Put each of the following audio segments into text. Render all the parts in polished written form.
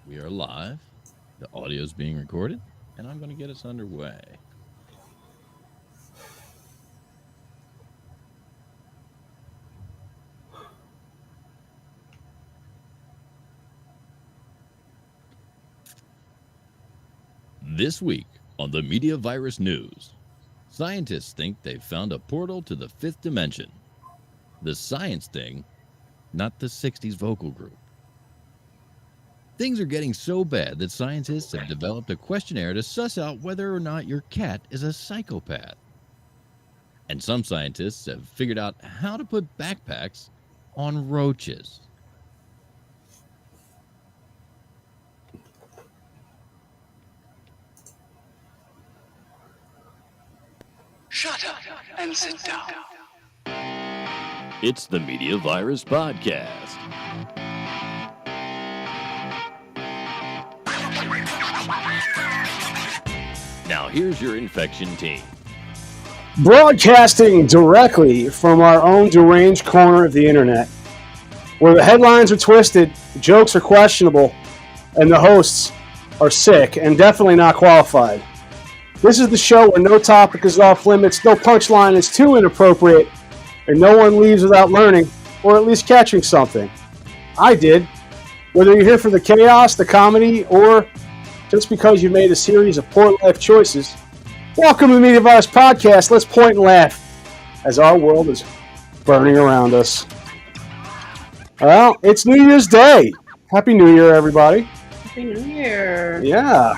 We are live. The audio is being recorded, and I'm going to get us underway. This week on the Media Virus News, scientists think they've found a portal to the fifth dimension. The science thing, not the 60s vocal group. Things are getting so bad that scientists have developed a questionnaire to suss out whether or not your cat is a psychopath. And some scientists have figured out how to put backpacks on roaches. Shut up and sit down. It's the Media Virus Podcast. Now here's your infection team. Broadcasting directly from our own deranged corner of the internet, where the headlines are twisted, the jokes are questionable, and the hosts are sick and definitely not qualified. This is the show where no topic is off limits, no punchline is too inappropriate, and no one leaves without learning, or at least catching something. I did. Whether you're here for the chaos, the comedy, or just because you made a series of poor life choices, welcome to the Media Virus Podcast. Let's point and laugh as our world is burning around us. Well, it's New Year's Day. Happy New Year, everybody. Happy New Year. Yeah.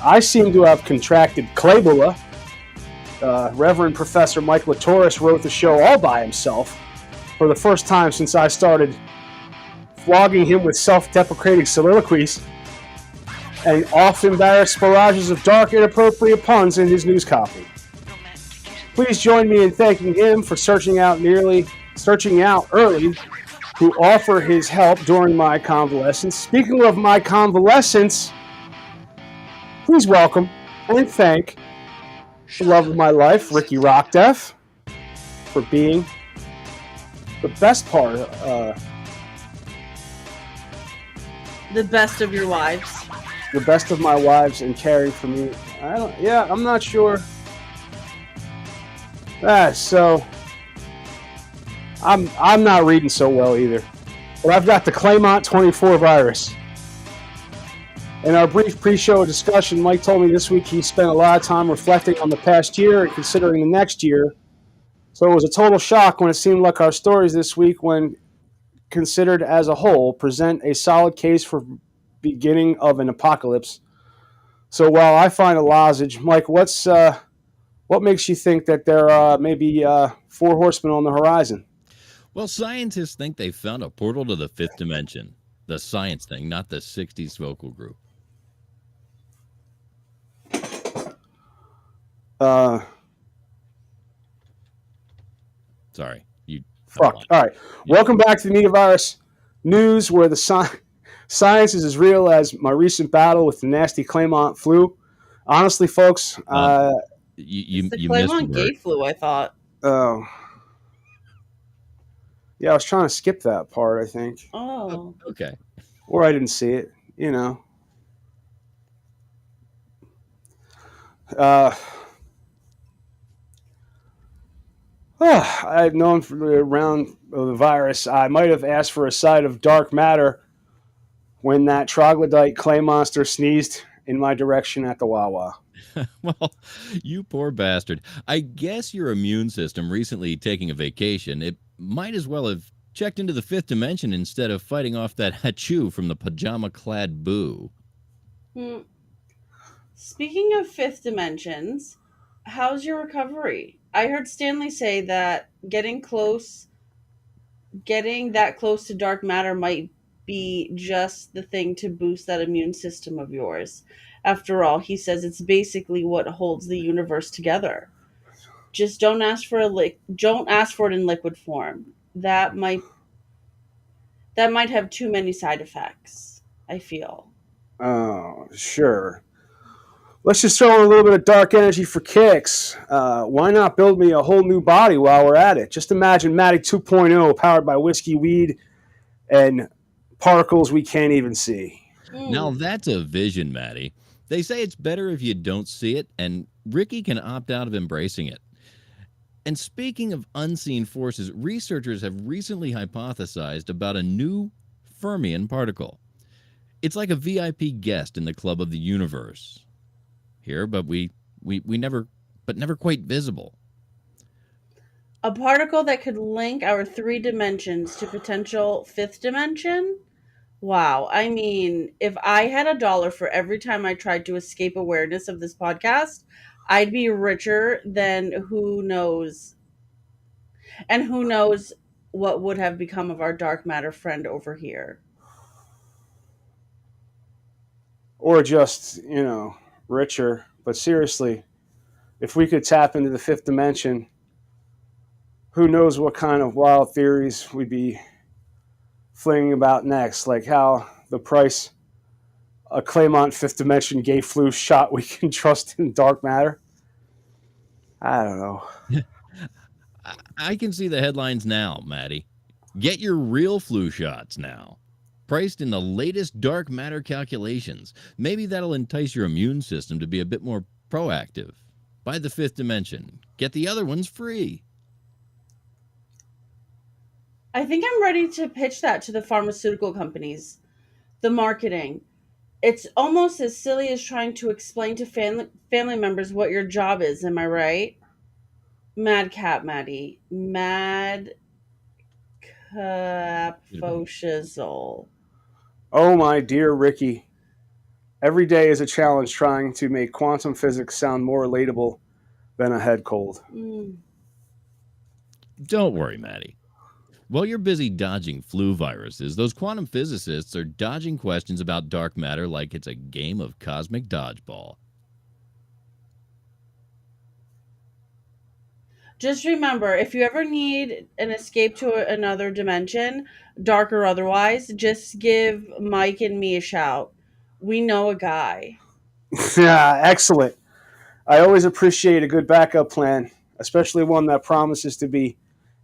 I seem to have contracted Claybola. Reverend Professor Mike Litoris wrote the show all by himself for the first time since I started flogging him with self-deprecating soliloquies and oft-embarrassed barrages of dark, inappropriate puns in his news copy. Please join me in thanking him for searching out early to offer his help during my convalescence. Speaking of my convalescence, please welcome and thank the love of my life, Ricky Rockdef, for being the best part, The best of your wives. the best of my wives, and caring for me. I'm not sure. So I'm not reading so well either. But I've got the Claymont 24 virus. In our brief pre-show discussion, Mike told me this week he spent a lot of time reflecting on the past year and considering the next year. So it was a total shock when it seemed like our stories this week, when considered as a whole, present a solid case for beginning of an apocalypse. So while I find a lozenge, Mike, what makes you think that there may be four horsemen on the horizon? Well, scientists think they found a portal to the fifth dimension. The science thing, not the 60s vocal group. Sorry. Fuck. All right. Yeah. Welcome back to the Media Virus News, where the science is as real as my recent battle with the nasty Claymont flu. Honestly, folks, you Claymont gay flu, I thought. Oh. Yeah, I was trying to skip that part, I think. Oh. Okay. Or I didn't see it, I've known for the round of the virus, I might have asked for a side of dark matter when that troglodyte clay monster sneezed in my direction at the Wawa. Well, you poor bastard. I guess your immune system recently taking a vacation, it might as well have checked into the fifth dimension instead of fighting off that hachoo from the pajama-clad boo. Speaking of fifth dimensions, how's your recovery? I heard Stanley say that getting that close to dark matter might be just the thing to boost that immune system of yours. After all, he says it's basically what holds the universe together. Just don't ask for it in liquid form. That might have too many side effects, I feel. Oh, sure. Let's just throw in a little bit of dark energy for kicks. Why not build me a whole new body while we're at it? Just imagine Matty 2.0 powered by whiskey, weed, and particles we can't even see. Now that's a vision, Matty. They say it's better if you don't see it, and Ricky can opt out of embracing it. And speaking of unseen forces, researchers have recently hypothesized about a new Fermion particle. It's like a VIP guest in the club of the universe. Here, but we never quite visible. A particle that could link our 3 dimensions to potential 5th dimension? Wow. I mean, if I had $1 for every time I tried to escape awareness of this podcast, I'd be richer than who knows. And who knows what would have become of our dark matter friend over here. Or just, richer. But seriously, if we could tap into the 5th dimension, who knows what kind of wild theories we'd be flinging about next, like how the price a Claymont 5th dimension gay flu shot we can trust in dark matter. I don't know. I can see the headlines now, Matty. Get your real flu shots now. Priced in the latest dark matter calculations. Maybe that'll entice your immune system to be a bit more proactive. Buy the 5th dimension. Get the other ones free. I think I'm ready to pitch that to the pharmaceutical companies. The marketing. It's almost as silly as trying to explain to family members what your job is, am I right? Madcap, Maddie. Madcap Foshizzle. Oh, my dear Ricky. Every day is a challenge trying to make quantum physics sound more relatable than a head cold. Don't worry, Matty. While you're busy dodging flu viruses, those quantum physicists are dodging questions about dark matter like it's a game of cosmic dodgeball. Just remember, if you ever need an escape to another dimension, dark or otherwise, just give Mike and me a shout. We know a guy. Yeah, excellent. I always appreciate a good backup plan, especially one that promises to be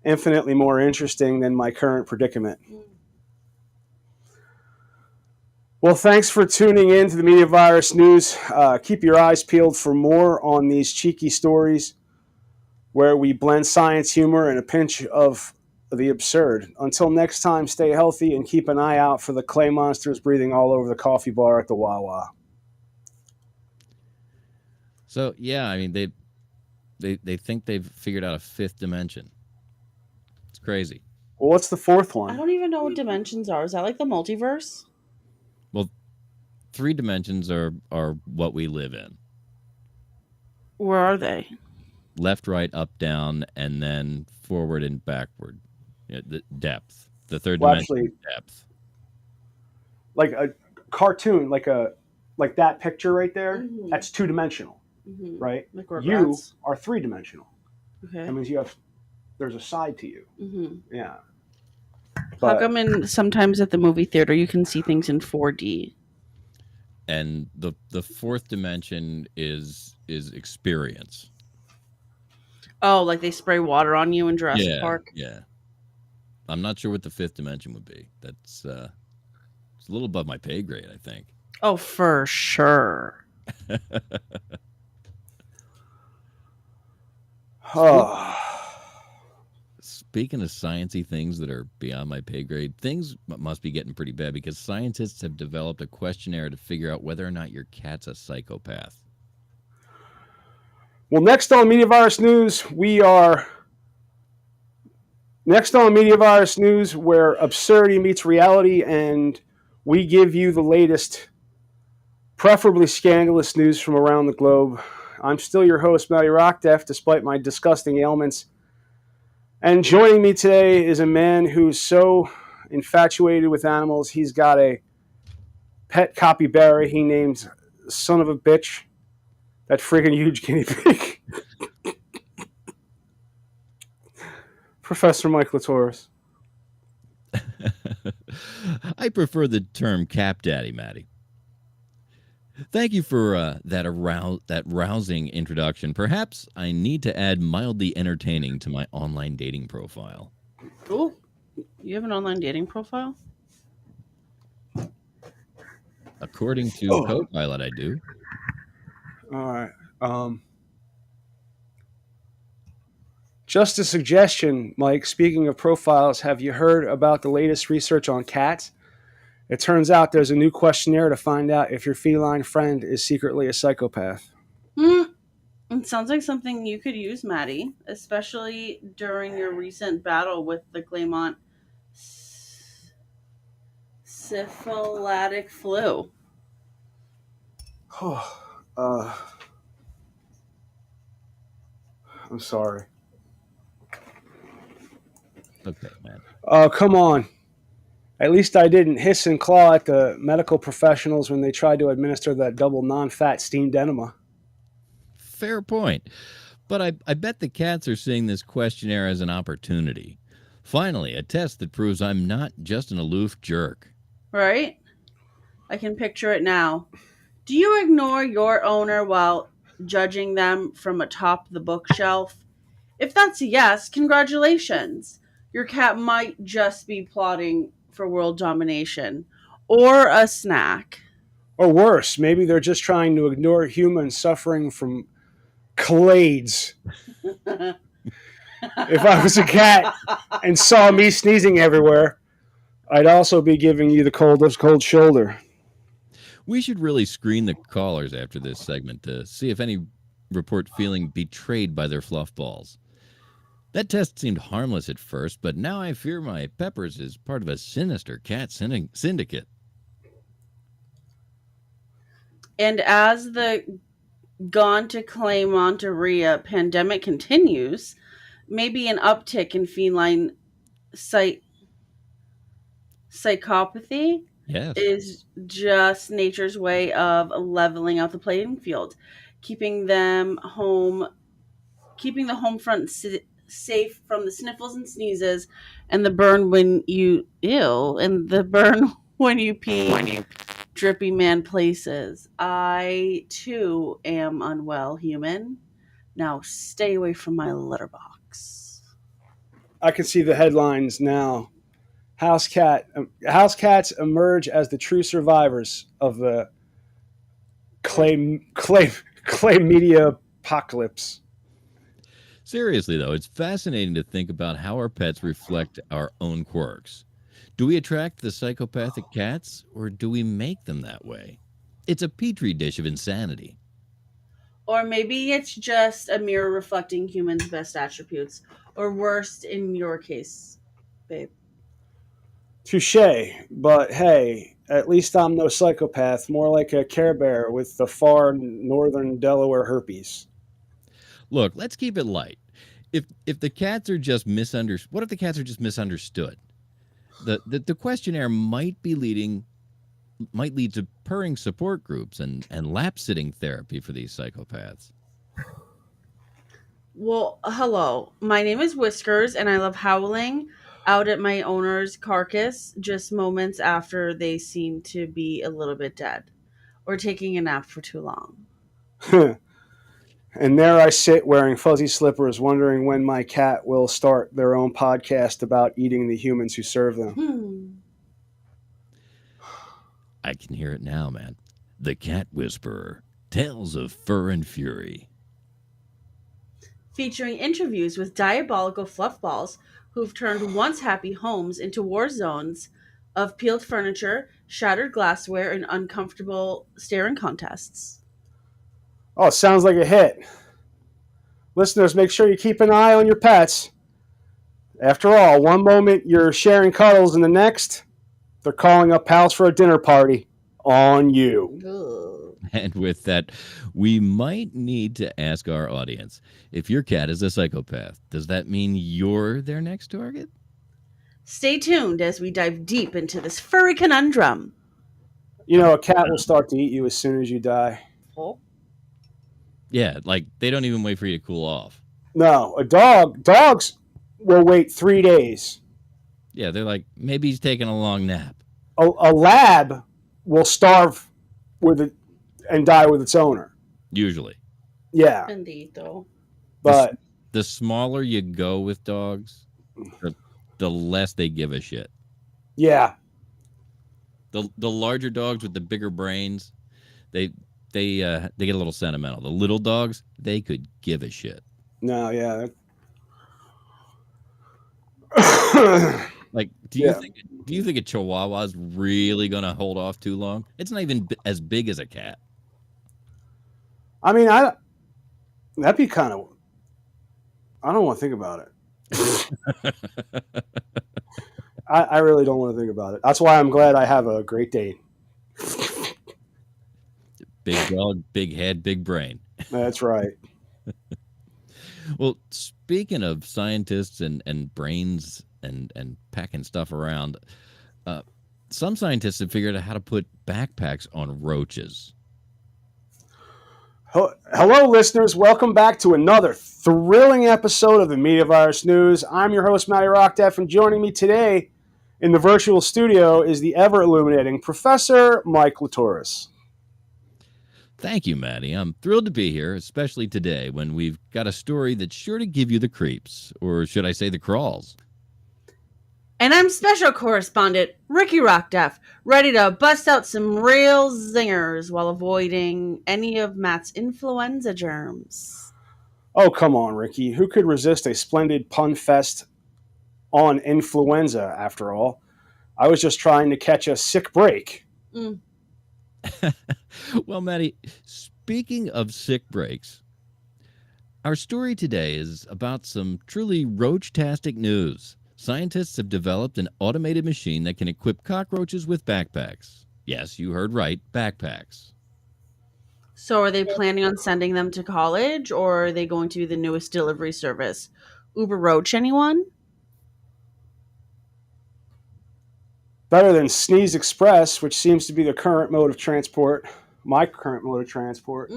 infinitely more interesting than my current predicament. Well, thanks for tuning in to the Media Virus News. Keep your eyes peeled for more on these cheeky stories where we blend science, humor, and a pinch of the absurd. Until next time, stay healthy and keep an eye out for the clay monsters breathing all over the coffee bar at the Wawa. So, yeah, I mean, they think they've figured out a 5th dimension. It's crazy. Well, what's the 4th one? I don't even know what dimensions are. Is that like the multiverse? Well, 3 dimensions are what we live in. Where are they? Left, right, up, down, and then forward and backward. The depth. The 3rd dimension is depth. Like a cartoon, like that picture right there, that's 2-dimensional, right? Like you are 3-dimensional. Okay. That means there's a side to you. Yeah. How come sometimes at the movie theater you can see things in 4D? And the 4th dimension is experience. Oh, like they spray water on you in Jurassic Park? Yeah. I'm not sure what the 5th dimension would be. That's it's a little above my pay grade, I think. Oh, for sure. Speaking of sciencey things that are beyond my pay grade, things must be getting pretty bad because scientists have developed a questionnaire to figure out whether or not your cat's a psychopath. Well, next on Media Virus News, where absurdity meets reality, and we give you the latest, preferably scandalous news from around the globe. I'm still your host, Matty Rockdef, despite my disgusting ailments. And joining me today is a man who's so infatuated with animals, he's got a pet capybara he named Son of a Bitch. That friggin' huge guinea pig. Professor Mike Litoris. I prefer the term Cap Daddy, Matty. Thank you for that rousing introduction. Perhaps I need to add mildly entertaining to my online dating profile. Oh, you have an online dating profile? According to Copilot, I do. All right. Just a suggestion, Mike. Speaking of profiles, have you heard about the latest research on cats? It turns out there's a new questionnaire to find out if your feline friend is secretly a psychopath. It sounds like something you could use, Matty, especially during your recent battle with the Claymont syphilitic flu. I'm sorry. Okay, man. Oh, come on. At least I didn't hiss and claw at the medical professionals when they tried to administer that double non-fat steamed enema. Fair point. But I bet the cats are seeing this questionnaire as an opportunity. Finally, a test that proves I'm not just an aloof jerk. Right? I can picture it now. Do you ignore your owner while judging them from atop the bookshelf? If that's a yes, congratulations. Your cat might just be plotting for world domination. Or a snack. Or worse, maybe they're just trying to ignore humans suffering from clades. If I was a cat and saw me sneezing everywhere, I'd also be giving you the cold shoulder. We should really screen the callers after this segment to see if any report feeling betrayed by their fluff balls. That test seemed harmless at first, but now I fear my Peppers is part of a sinister cat syndicate. And as the gone to claim Monteria pandemic continues, maybe an uptick in feline psychopathy is just nature's way of leveling out the playing field, keeping the home front safe from the sniffles and sneezes and the burn when you pee drippy man places. I too am unwell, human. Now stay away from my litter box. I can see the headlines now. House cats emerge as the true survivors of the clay media apocalypse. Seriously, though, it's fascinating to think about how our pets reflect our own quirks. Do we attract the psychopathic cats, or do we make them that way? It's a petri dish of insanity. Or maybe it's just a mirror reflecting humans' best attributes, or worst in your case, babe. Touché, but hey, at least I'm no psychopath, more like a Care Bear with the far northern Delaware herpes. Look, let's keep it light. If the cats are just misunderstood, what if the cats are just misunderstood? The questionnaire might lead to purring support groups and lap sitting therapy for these psychopaths. Well, hello. My name is Whiskers, and I love howling out at my owner's carcass just moments after they seem to be a little bit dead or taking a nap for too long. And there I sit wearing fuzzy slippers, wondering when my cat will start their own podcast about eating the humans who serve them. I can hear it now, man. The Cat Whisperer, Tales of Fur and Fury. Featuring interviews with diabolical fluffballs who've turned once happy homes into war zones of peeled furniture, shattered glassware, and uncomfortable staring contests. Oh, sounds like a hit. Listeners, make sure you keep an eye on your pets. After all, one moment you're sharing cuddles, and the next, they're calling up pals for a dinner party on you. Ugh. And with that, we might need to ask our audience, if your cat is a psychopath, does that mean you're their next target? Stay tuned as we dive deep into this furry conundrum. You know, a cat will start to eat you as soon as you die. Oh. Yeah, like they don't even wait for you to cool off. No, dogs will wait 3 days. Yeah, they're like, maybe he's taking a long nap. A lab will starve and die with its owner. Usually. Yeah. Indeed, though. But the smaller you go with dogs, the less they give a shit. Yeah. The larger dogs with the bigger brains, they get a little sentimental. The little dogs, they could give a shit. No, yeah. Like, do you think a Chihuahua's really gonna hold off too long? It's not even as big as a cat. I mean, that'd be kind of. I don't want to think about it. I really don't want to think about it. That's why I'm glad I have a Great Dane. Big dog, big head, big brain. That's right. Well, speaking of scientists and brains and packing stuff around, some scientists have figured out how to put backpacks on roaches. Hello, listeners. Welcome back to another thrilling episode of the Media Virus News. I'm your host, Matty Rockdef, and joining me today in the virtual studio is the ever-illuminating Professor Mike Litoris. Thank you, Matty. I'm thrilled to be here, especially today when we've got a story that's sure to give you the creeps, or should I say the crawls. And I'm special correspondent Ricky Rockdef, ready to bust out some real zingers while avoiding any of Matt's influenza germs. Oh, come on, Ricky. Who could resist a splendid pun fest on influenza, after all? I was just trying to catch a sick break. Well, Matty, speaking of sick breaks, our story today is about some truly roach-tastic news. Scientists have developed an automated machine that can equip cockroaches with backpacks. Yes, you heard right, backpacks. So are they planning on sending them to college, or are they going to be the newest delivery service? Uber Roach, anyone? Better than Sneeze Express, which seems to be the current mode of transport. My current mode of transport.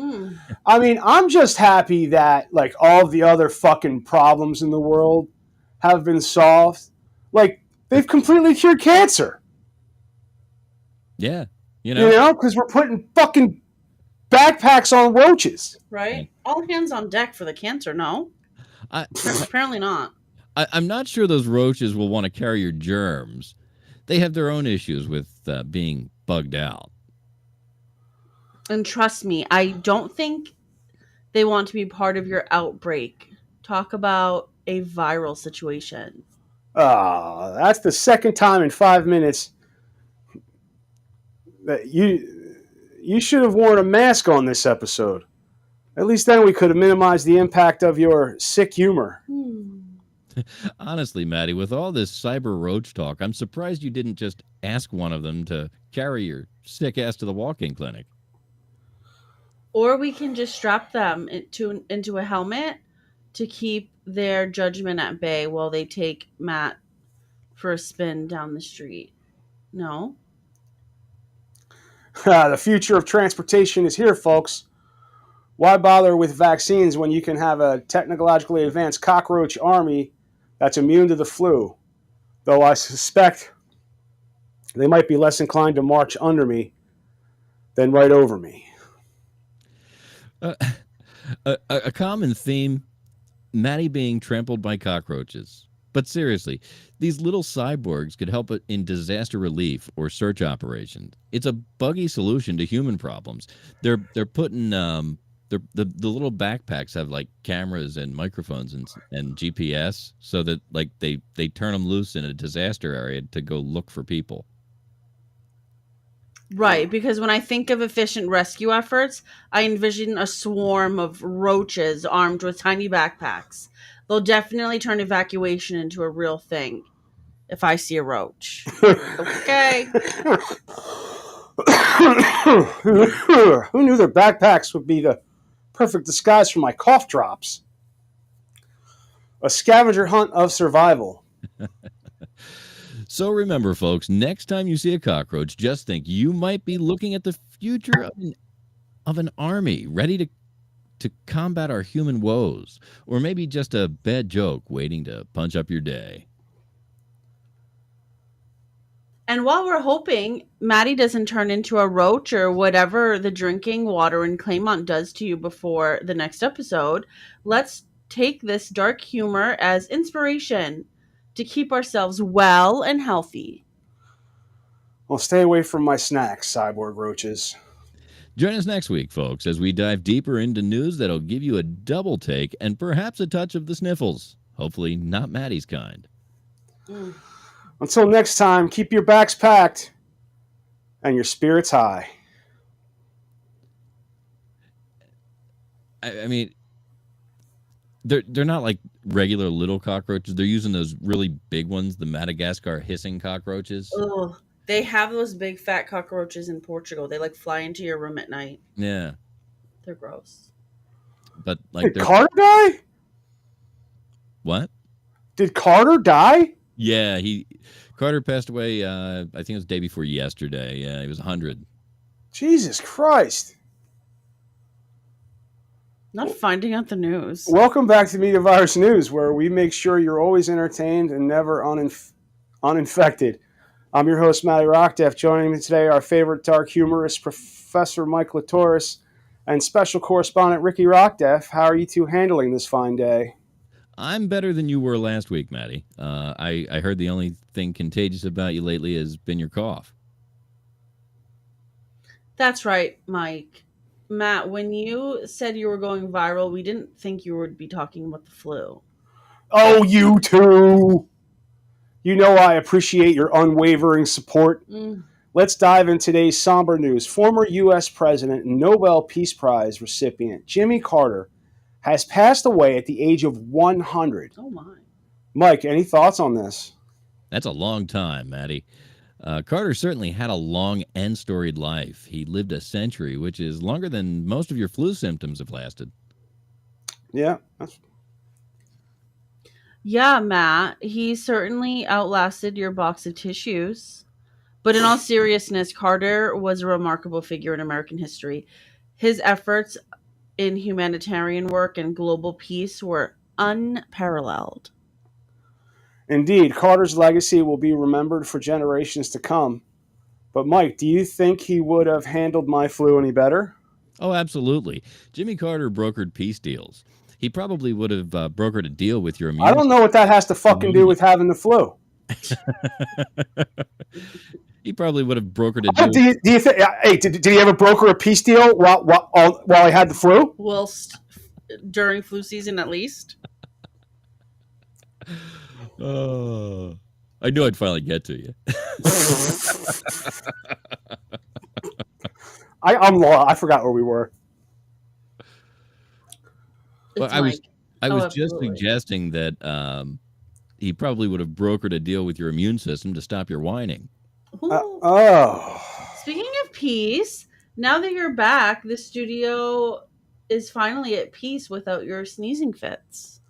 I mean, I'm just happy that, like, all the other fucking problems in the world have been solved. Like, they've completely cured cancer. Yeah, because we're putting fucking backpacks on roaches. Right? All hands on deck for the cancer, no? Apparently not. I'm not sure those roaches will want to carry your germs. They have their own issues with being bugged out. And trust me, I don't think they want to be part of your outbreak. Talk about a viral situation. That's the second time in 5 minutes that you should have worn a mask on this episode. At least then we could have minimized the impact of your sick humor. Honestly, Matty, with all this cyber roach talk, I'm surprised you didn't just ask one of them to carry your sick ass to the walk-in clinic. Or we can just strap them into a helmet to keep their judgment at bay while they take Matt for a spin down the street. No? The future of transportation is here, folks. Why bother with vaccines when you can have a technologically advanced cockroach army that's immune to the flu? Though I suspect they might be less inclined to march under me than right over me. A common theme, Matty being trampled by cockroaches. But seriously, these little cyborgs could help in disaster relief or search operations. It's a buggy solution to human problems. They're putting the little backpacks have like cameras and microphones and GPS so that like they turn them loose in a disaster area to go look for people. Right, because when I think of efficient rescue efforts, I envision a swarm of roaches armed with tiny backpacks. They'll definitely turn evacuation into a real thing if I see a roach. Okay. Who knew their backpacks would be the perfect disguise for my cough drops? A scavenger hunt of survival. So remember, folks, next time you see a cockroach, just think you might be looking at the future of an army ready to combat our human woes, or maybe just a bad joke waiting to punch up your day. And while we're hoping Matty doesn't turn into a roach or whatever the drinking water in Claymont does to you before the next episode, let's take this dark humor as inspiration to keep ourselves well and healthy. Well, stay away from my snacks, cyborg roaches. Join us next week, folks, as we dive deeper into news that'll give you a double take and perhaps a touch of the sniffles. Hopefully not Maddie's kind. Until next time, keep your backs packed and your spirits high. I mean, they're not like regular little cockroaches. They're using those really big ones, the Madagascar hissing cockroaches. Ugh. They have those big fat cockroaches in Portugal. They like fly into your room at night. Yeah. They're gross. But like Did Carter die? What? Did Carter die? Yeah, Carter passed away, I think it was the day before yesterday. Yeah, he was 100. Jesus Christ. Not finding out the news. Welcome back to Media Virus News, where we make sure you're always entertained and never uninfected. I'm your host, Matty Rockdef. Joining me today, our favorite dark humorist, Professor Mike Litoris, and special correspondent Ricky Rockdef. How are you two handling this fine day? I'm better than you were last week, Matty. I heard the only thing contagious about you lately has been your cough. That's right, Mike. Matt, when you said you were going viral, we didn't think you would be talking about the flu. Oh, you two! You know I appreciate your unwavering support. Let's dive into today's somber news. Former U.S. President and Nobel Peace Prize recipient Jimmy Carter has passed away at the age of 100. Oh, my. Mike, any thoughts on this? That's a long time, Matty. Carter certainly had a long and storied life. He lived a century, which is longer than most of your flu symptoms have lasted. Yeah. Yeah, Matt, he certainly outlasted your box of tissues. But in all seriousness, Carter was a remarkable figure in American history. His efforts in humanitarian work and global peace were unparalleled. Indeed, Carter's legacy will be remembered for generations to come. But Mike, do you think he would have handled my flu any better? Oh, absolutely. Jimmy Carter brokered peace deals. He probably would have brokered a deal with your immune. I don't know what that has to fucking do with having the flu. He probably would have brokered a deal. Do you think? Hey, did he ever broker a peace deal while he had the flu? Whilst during flu season, at least. I knew I'd finally get to you. I'm lost. I forgot where we were. Well, I was just suggesting that he probably would have brokered a deal with your immune system to stop your whining. Speaking of peace, now that you're back, the studio is finally at peace without your sneezing fits.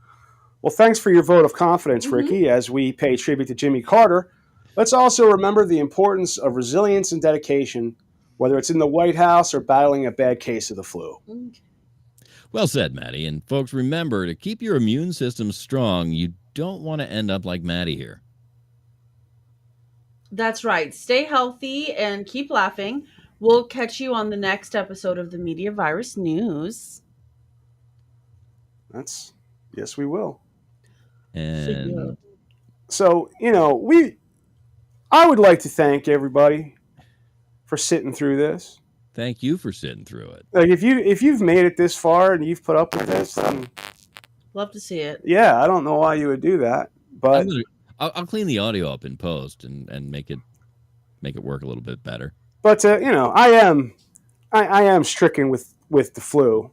Well, thanks for your vote of confidence, Ricky, as we pay tribute to Jimmy Carter. Let's also remember the importance of resilience and dedication, whether it's in the White House or battling a bad case of the flu. Okay. Well said, Matty. And folks, remember to keep your immune system strong. You don't want to end up like Matty here. That's right. Stay healthy and keep laughing. We'll catch you on the next episode of the Media Virus News. Yes, we will. And so, I would like to thank everybody for sitting through this. Thank you for sitting through it. Like if you've made it this far and you've put up with this, then love to see it. Yeah, I don't know why you would do that, but I'll clean the audio up in post and make it work a little bit better. But I am stricken with the flu.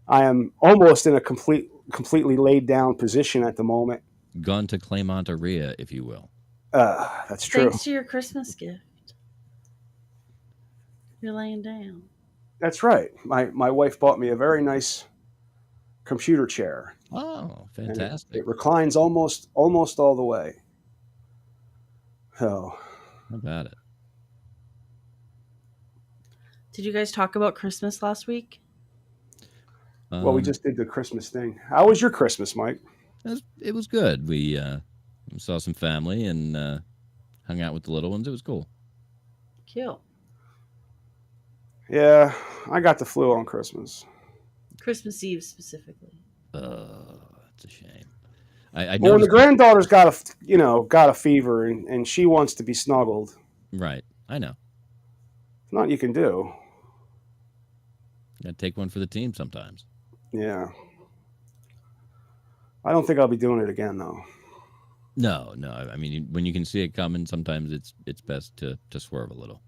I am almost in a completely laid down position at the moment. Gone to Claymonteria, if you will. That's true. Thanks to your Christmas gift. You're laying down. That's right. My wife bought me a very nice computer chair. Oh, fantastic! It reclines almost all the way. So, how about it? Did you guys talk about Christmas last week? Well, we just did the Christmas thing. How was your Christmas, Mike? It was good. We saw some family and hung out with the little ones. It was cool. Cute. Yeah, I got the flu on Christmas. Christmas Eve specifically. That's a shame. I when the granddaughter's got a fever and she wants to be snuggled. Right. I know. It's not you can do. You gotta take one for the team sometimes. Yeah. I don't think I'll be doing it again though. No. I mean, when you can see it coming, sometimes it's best to swerve a little.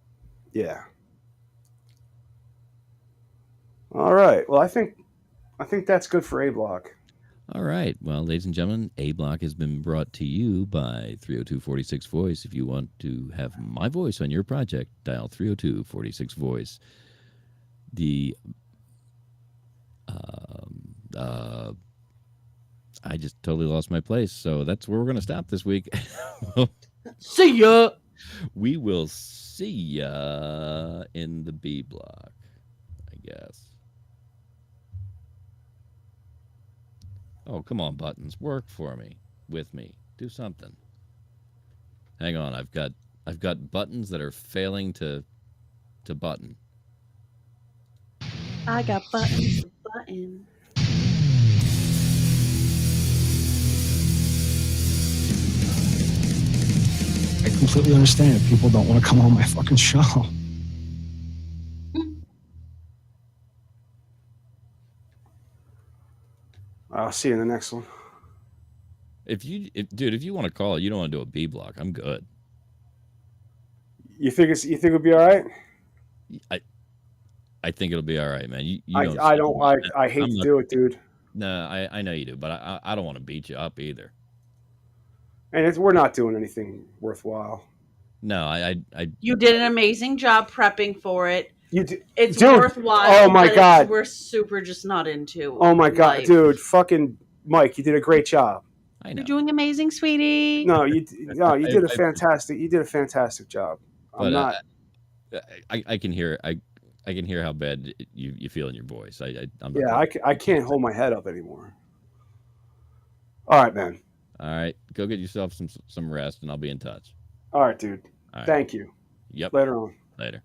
Yeah. All right. Well, I think that's good for A Block. All right. Well, ladies and gentlemen, A Block has been brought to you by 302-46 Voice. If you want to have my voice on your project, dial 302-46 Voice. The I just totally lost my place, so that's where we're going to stop this week. See ya. We will see ya in the B Block, I guess. Oh, come on, buttons. Work for me. With me. Do something. Hang on. I've got buttons that are failing to button. I got buttons to button. I completely understand if people don't want to come on my fucking show. I'll see you in the next one. If you want to call it, you don't want to do a B Block. I'm good. You think it'll be all right? I think it'll be all right, man. I hate to do it, dude. No, I know you do, but I don't want to beat you up either. And we're not doing anything worthwhile. No, You did an amazing job prepping for it. It's dude, worthwhile. Oh my god, we're super just not into. Oh my god, life. dude, fucking Mike, you did a great job. I know. You're doing amazing, sweetie. No, you did a fantastic job. I'm not. I can hear. I can hear how bad you feel in your voice. I can't hold my head up anymore. All right, man. All right, go get yourself some rest, and I'll be in touch. All right, dude. All right. Thank you. Yep. Later on. Later.